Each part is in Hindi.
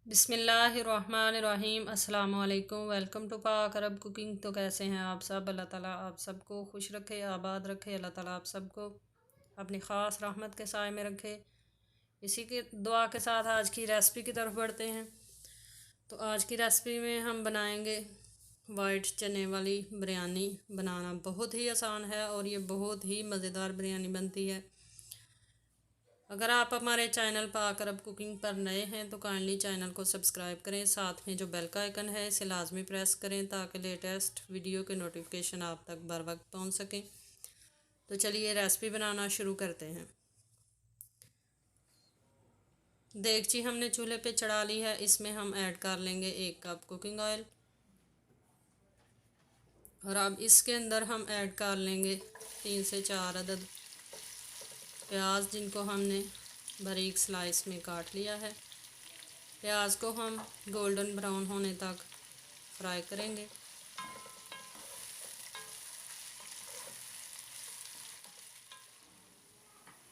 बिस्मिल्लाहिर्रहमानिर्रहीम अस्सलाम वालेकुम। वेलकम टू पाक अरब कुकिंग। तो कैसे हैं आप सब? अल्लाह ताला आप सबको खुश रखे, आबाद रखे। अल्लाह ताला आप सबको अपनी ख़ास रहमत के साए में रखे। इसी के दुआ के साथ आज की रेसिपी की तरफ बढ़ते हैं। तो आज की रेसिपी में हम बनाएंगे वाइट चने वाली बिरयानी। बनाना बहुत ही आसान है और ये बहुत ही मज़ेदार बिरयानी बनती है। अगर आप हमारे चैनल पाक अरब कुकिंग पर नए हैं तो काइंडली चैनल को सब्सक्राइब करें। साथ में जो बेल का आइकन है इसे लाजमी प्रेस करें ताकि लेटेस्ट वीडियो के नोटिफिकेशन आप तक बर वक्त पहुँच सकें। तो चलिए रेसिपी बनाना शुरू करते हैं। देगची हमने चूल्हे पे चढ़ा ली है। इसमें हम ऐड कर लेंगे 1 कप कुकिंग ऑयल और अब इसके अंदर हम ऐड कर लेंगे 3 से 4 अदद प्याज, जिनको हमने बारीक स्लाइस में काट लिया है। प्याज को हम गोल्डन ब्राउन होने तक फ्राई करेंगे।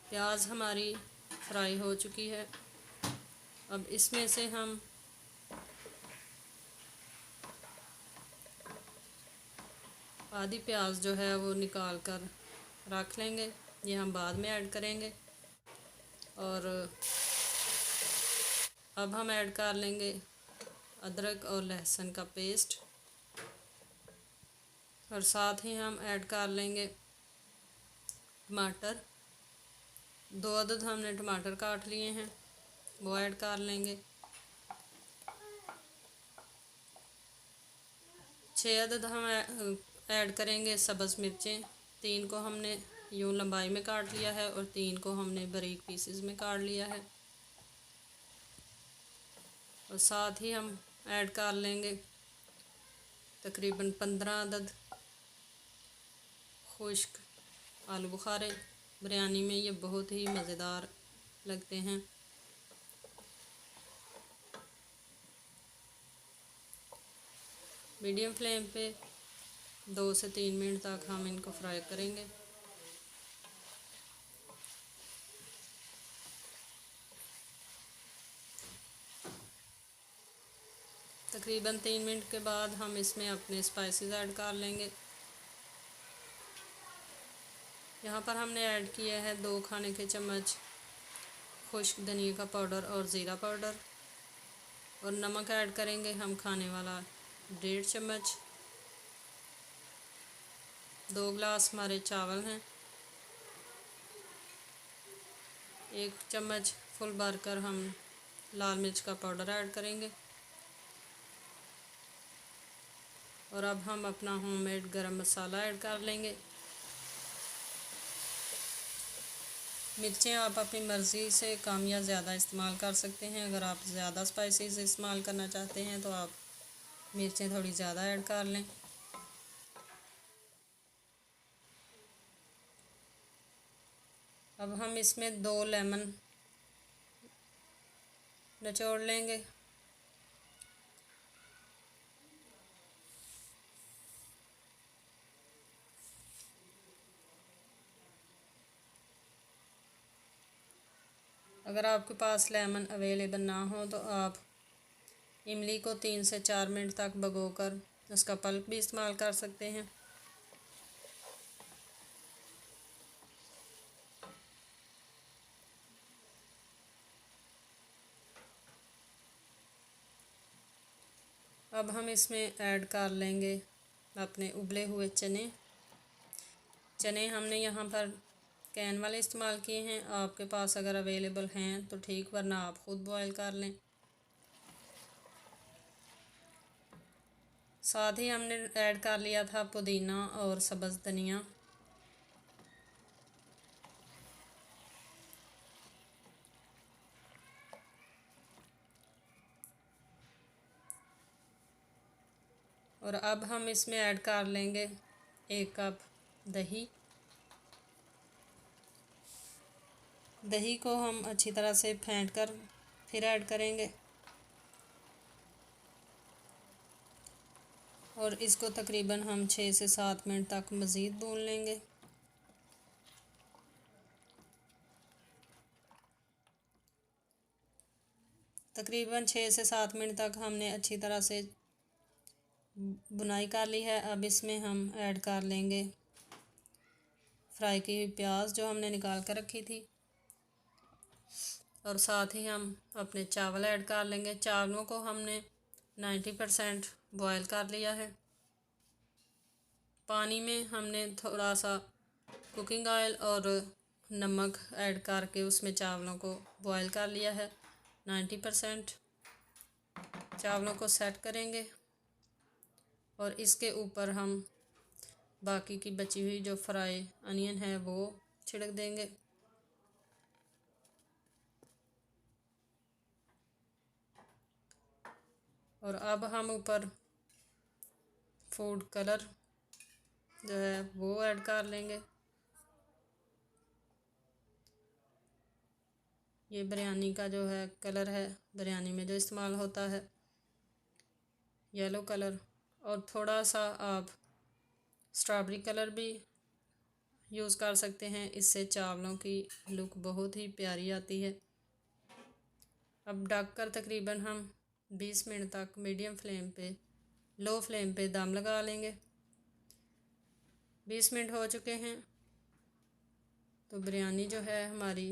प्याज हमारी फ्राई हो चुकी है। अब इसमें से हम आधी प्याज जो है वो निकाल कर रख लेंगे, ये हम बाद में ऐड करेंगे। और अब हम ऐड कर लेंगे अदरक और लहसुन का पेस्ट और साथ ही हम ऐड कर लेंगे टमाटर। 2 अदद हमने टमाटर काट लिए हैं, वो ऐड कर लेंगे। 6 अदद हम ऐड करेंगे सब्ज़ मिर्चें। 3 को हमने यूँ लंबाई में काट लिया है और 3 को हमने बारीक पीसेस में काट लिया है। और साथ ही हम ऐड कर लेंगे तकरीबन 15 अदद खुश्क आलू बुखारे। बिरयानी में ये बहुत ही मज़ेदार लगते हैं। मीडियम फ्लेम पे 2 से 3 मिनट तक हम इनको फ्राई करेंगे। तकरीबन 3 मिनट के बाद हम इसमें अपने स्पाइसेस ऐड कर लेंगे। यहाँ पर हमने ऐड किया है 2 खाने के चम्मच खुश्क धनिया का पाउडर और ज़ीरा पाउडर। और नमक ऐड करेंगे हम खाने वाला 1.5 चम्मच। 2 गिलास हमारे चावल हैं। 1 चम्मच फुल भरकर हम लाल मिर्च का पाउडर ऐड करेंगे। और अब हम अपना होममेड गरम मसाला ऐड कर लेंगे। मिर्चें आप अपनी मर्ज़ी से कम या ज़्यादा इस्तेमाल कर सकते हैं। अगर आप ज़्यादा स्पाइसेस इस्तेमाल करना चाहते हैं तो आप मिर्चें थोड़ी ज़्यादा ऐड कर लें। अब हम इसमें 2 लेमन निचोड़ लेंगे। अगर आपके पास लेमन अवेलेबल ना हो तो आप इमली को 3 से 4 मिनट तक भिगोकर उसका पल्प भी इस्तेमाल कर सकते हैं। अब हम इसमें ऐड कर लेंगे अपने उबले हुए चने। चने हमने यहाँ पर कैन वाले इस्तेमाल किए हैं। आपके पास अगर अवेलेबल हैं तो ठीक, वरना आप ख़ुद बॉयल कर लें। साथ ही हमने ऐड कर लिया था पुदीना और सब्ज़ धनिया। और अब हम इसमें ऐड कर लेंगे 1 कप दही। दही को हम अच्छी तरह से फेंट कर फिर ऐड करेंगे और इसको तकरीबन हम 6 से 7 मिनट तक मज़ीद भून लेंगे। तकरीबन 6 से 7 मिनट तक हमने अच्छी तरह से बुनाई कर ली है। अब इसमें हम ऐड कर लेंगे फ्राई की हुई प्याज जो हमने निकाल कर रखी थी, और साथ ही हम अपने चावल ऐड कर लेंगे। चावलों को हमने 90% बॉयल कर लिया है। पानी में हमने थोड़ा सा कुकिंग ऑयल और नमक ऐड करके उसमें चावलों को बॉयल कर लिया है 90%। चावलों को सेट करेंगे और इसके ऊपर हम बाकी की बची हुई जो फ्राई अनियन है वो छिड़क देंगे। और अब हम ऊपर फूड कलर जो है वो ऐड कर लेंगे। ये बिरयानी का जो है कलर है, बिरयानी में जो इस्तेमाल होता है, येलो कलर। और थोड़ा सा आप स्ट्रॉबेरी कलर भी यूज़ कर सकते हैं, इससे चावलों की लुक बहुत ही प्यारी आती है। अब ढककर तकरीबन हम 20 मिनट तक मीडियम फ्लेम पे, लो फ्लेम पे दम लगा लेंगे। 20 मिनट हो चुके हैं तो बिरयानी जो है हमारी,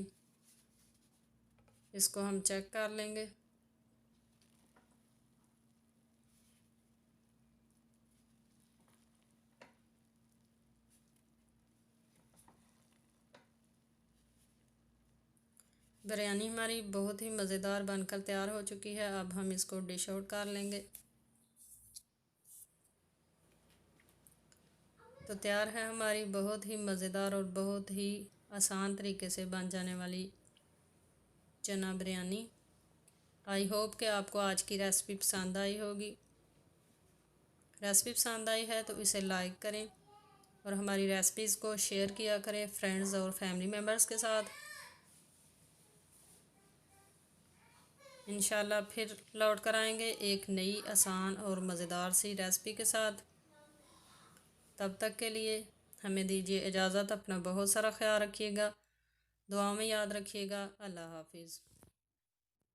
इसको हम चेक कर लेंगे। बिरयानी हमारी बहुत ही मज़ेदार बनकर तैयार हो चुकी है। अब हम इसको डिश आउट कर लेंगे। तो तैयार है हमारी बहुत ही मज़ेदार और बहुत ही आसान तरीके से बन जाने वाली चना बिरयानी। आई होप कि आपको आज की रेसिपी पसंद आई होगी। रेसिपी पसंद आई है तो इसे लाइक करें और हमारी रेसिपीज़ को शेयर किया करें फ्रेंड्स और फैमिली मेम्बर्स के साथ। इंशाल्लाह फिर लौट कर आएंगे एक नई आसान और मज़ेदार सी रेसिपी के साथ। तब तक के लिए हमें दीजिए इजाज़त। अपना बहुत सारा ख्याल रखिएगा, दुआ में याद रखिएगा। अल्लाह हाफिज़।